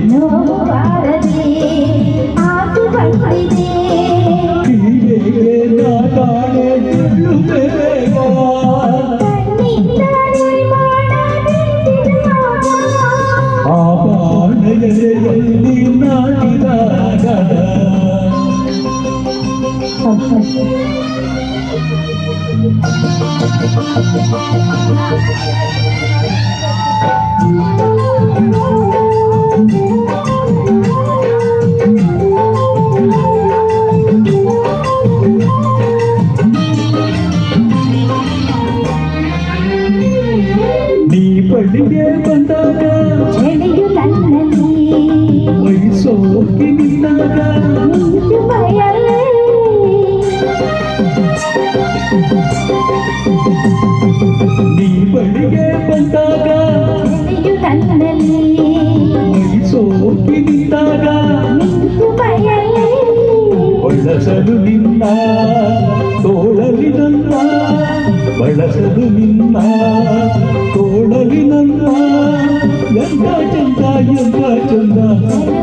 ನೋವು ಬಾರದೆ ಆಸೆ ಬಂದಿದೆ ಹೀಗೆ ನಾಟಾಳೆ ಬೇಗ ಆ ಬಾಣೆಯಲ್ಲಿ ನಾಟಿದಾಗ ನೀ ಬಳಿಗೆ ಬಂದಾಗ ಚಳಿಯು ನನ್ನಲ್ಲಿ ವಯಸ್ಸೋಕೆ ನಿಂತಾಗ ನಿಂತು ಭಯಲ್ಲೇ ನೀ ಬಳಿಗೆ ಬಂದಾಗ ಚಳಿಯು ನನ್ನಲ್ಲಿ ವಯಸ್ಸೋಕೆ ನಿಂತಾಗ ನಿಂತು ಭಯಲ್ಲೇ ಬಳಸಲು ನಿನ್ನ ತೋಳಲಿನಲ್ಲ ಬಳಸಲು ನಿನ್ನ ತೋಳಲಿನಲ್ಲ ಎಂತ ಚಂದ ಎಂತ ಚಂದ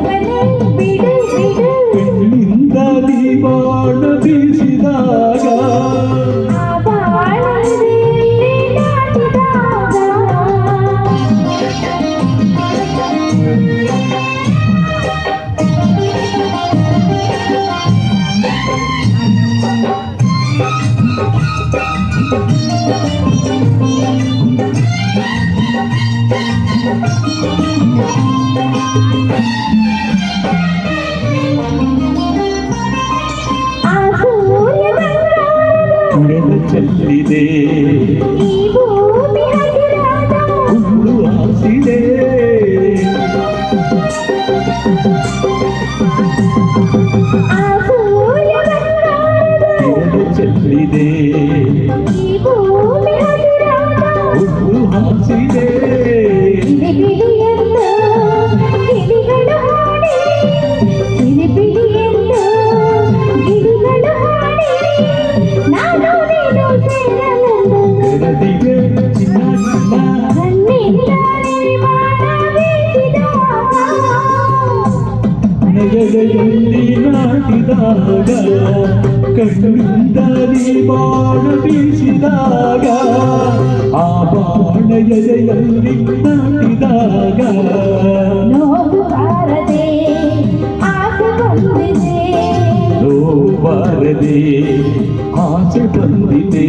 ಬಿಡು ಬಿಡು ಕಣ್ಣಿಂದ ನೀ ಬಾಣ ಬೀಸಿದಾಗ ಆ ಬಾಣದಲ್ಲಿ ನಾಟಿದಾಗ ಕುಳೆದ ಚೆಲ್ಲಿದೆ ಈ ಭೂಮಿ ಹಸಿರಾದ ಹುಲ್ಲು ಹಾಸಿದೆ ಆ ಸೂರ್ಯ ಬಂಗಾರದ ಕುಳೆದ ಚೆಲ್ಲಿದೆ ಈ ಭೂಮಿ ಹಸಿರಾದ ಹುಲ್ಲು ಹಾಸಿದೆ ಕಿಲಿಬಿಲಿ ಎಂದು ಗಿಳಿಗಳು ಹಾಡಿ ಕಿಲಿಬಿಲಿ ಎಂದು ಗಿಳಿಗಳು ಹಾಡಿ ನಾನು ನೀನು ಸೇರಲೆಂದು ಕರದಿಗೆ ಚಿನ್ನ ಚಿನ್ನ ಕಣ್ಣಿಂದಲೇ ಬಾಣ ಬೀಸಿದಾಗ ನಯದಲ್ಲಿ ನಾಟಿದಾಗ ಕಣ್ಣಿಂದ ನೀ ಬಾಣ ಬೀಸಿದಾಗ ಆ ಬಾಣ ಎದೆಯಲ್ಲಿ ನಾಟಿದಾಗ ನೋವು ಬಾರದೆ ಆಸೆ ಬಂದಿದೆ ನೋವಾರದೆ ಆಸೆ ಬಂದಿದೆ